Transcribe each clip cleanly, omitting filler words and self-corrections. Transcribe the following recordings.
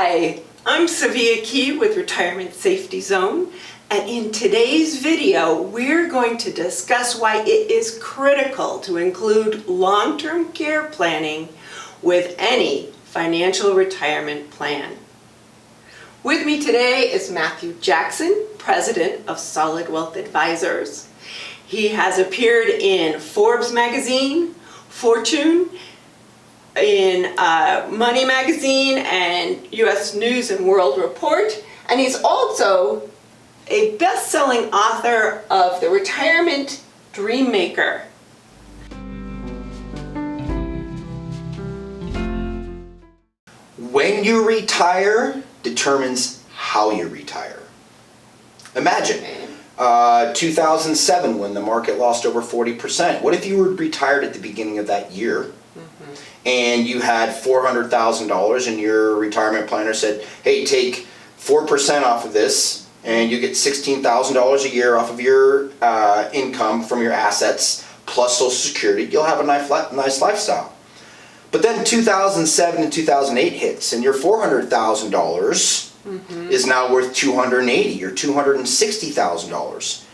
Hi, I'm Sivea with Retirement Safety Zone, and in today's video we're going to discuss why it is critical to include long-term care planning with any financial retirement plan. With me today is Matthew Jackson, President of Solid Wealth Advisors. He has appeared in Forbes magazine, Fortune, in Money Magazine and U.S. News and World Report, and he's also a best-selling author of The Retirement Dream Maker. When you retire determines how you retire. Imagine 2007 when the market lost over 40%. What if you were retired at the beginning of that year? And you had $400,000 and your retirement planner said, hey, take 4% off of this and you get $16,000 a year off of your income from your assets plus Social Security. You'll have a nice lifestyle. But then 2007 and 2008 hits and your $400,000 is now worth $280,000 or $260,000.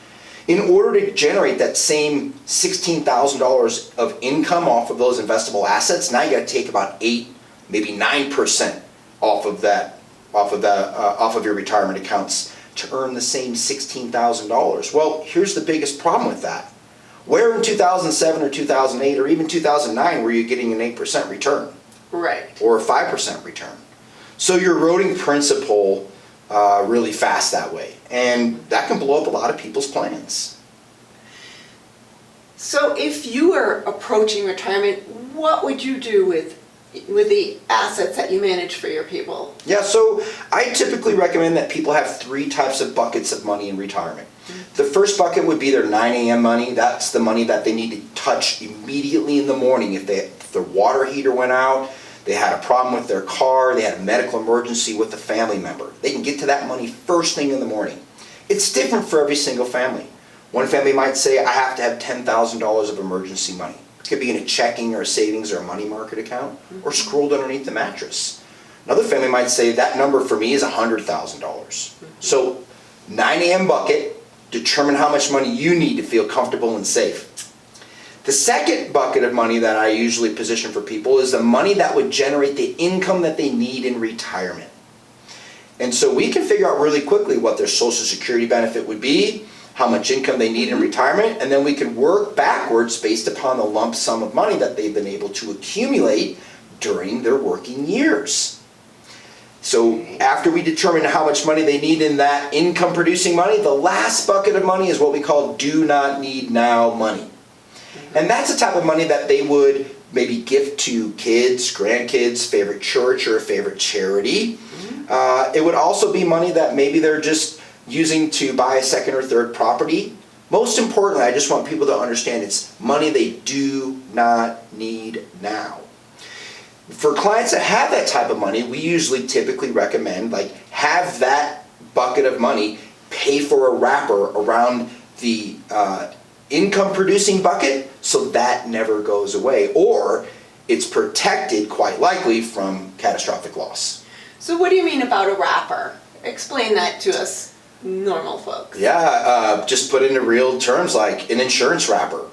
In order to generate that same $16,000 of income off of those investable assets, now you got to take about 8, maybe 9% off of your retirement accounts to earn the same $16,000. Well, here's the biggest problem with that. Where in 2007 or 2008 or even 2009 were you getting an 8% return? Right. Or a 5% return? So you're eroding principal really fast that way. And that can blow up a lot of people's plans. So if you were approaching retirement, what would you do with the assets that you manage for your people? Yeah, so I typically recommend that people have 3 types of buckets of money in retirement. The first bucket would be their 9 a.m. money. That's the money that they need to touch immediately in the morning. If their water heater went out, they had a problem with their car, they had a medical emergency with a family member. They can get to that money first thing in the morning. It's different for every single family. One family might say, I have to have $10,000 of emergency money. It could be in a checking or a savings or a money market account or scrolled underneath the mattress. Another family might say, that number for me is $100,000. So 9 a.m. bucket, determine how much money you need to feel comfortable and safe. The second bucket of money that I usually position for people is the money that would generate the income that they need in retirement. And so we can figure out really quickly what their Social Security benefit would be, how much income they need in retirement, and then we can work backwards based upon the lump sum of money that they've been able to accumulate during their working years. So after we determine how much money they need in that income producing money, the last bucket of money is what we call do not need now money. And that's the type of money that they would maybe gift to kids, grandkids, favorite church, or a favorite charity. It would also be money that maybe they're just using to buy a second or third property. Most importantly, I just want people to understand it's money they do not need now. For clients that have that type of money, we usually typically recommend have that bucket of money pay for a wrapper around the income producing bucket so that never goes away, or it's protected quite likely from catastrophic loss. So what do you mean about a wrapper? Explain that to us normal folks. Yeah, just put into real terms like an insurance wrapper.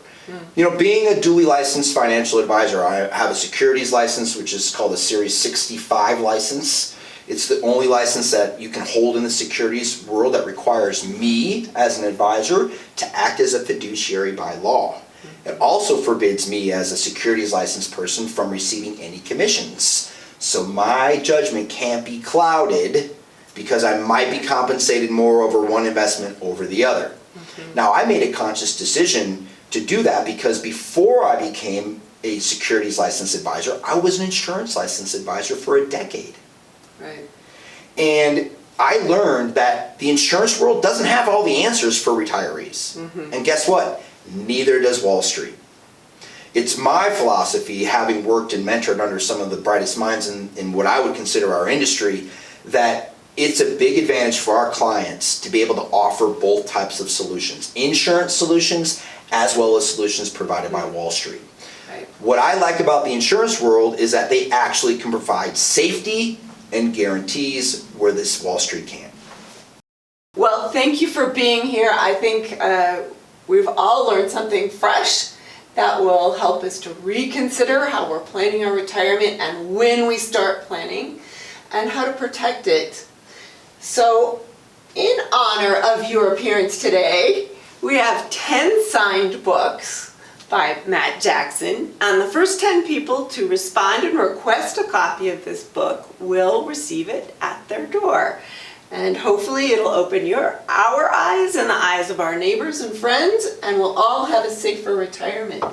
You know, being a duly licensed financial advisor, I have a securities license which is called a Series 65 license. It's the only license that you can hold in the securities world that requires me as an advisor to act as a fiduciary by law. It also forbids me as a securities licensed person from receiving any commissions. So my judgment can't be clouded because I might be compensated more over one investment over the other. Now, I made a conscious decision to do that because before I became a securities licensed advisor, I was an insurance licensed advisor for a decade. Right. And I learned that the insurance world doesn't have all the answers for retirees. And guess what? Neither does Wall Street. It's my philosophy, having worked and mentored under some of the brightest minds in what I would consider our industry, that it's a big advantage for our clients to be able to offer both types of solutions. Insurance solutions as well as solutions provided by Wall Street. Right. What I like about the insurance world is that they actually can provide safety and guarantees where this Wall Street can't. Well, thank you for being here. I think we've all learned something fresh that will help us to reconsider how we're planning our retirement and when we start planning and how to protect it. So, in honor of your appearance today, we have 10 signed books by Matt Jackson, and the first 10 people to respond and request a copy of this book will receive it at their door. And hopefully it'll open our eyes and the eyes of our neighbors and friends, and we'll all have a safer retirement.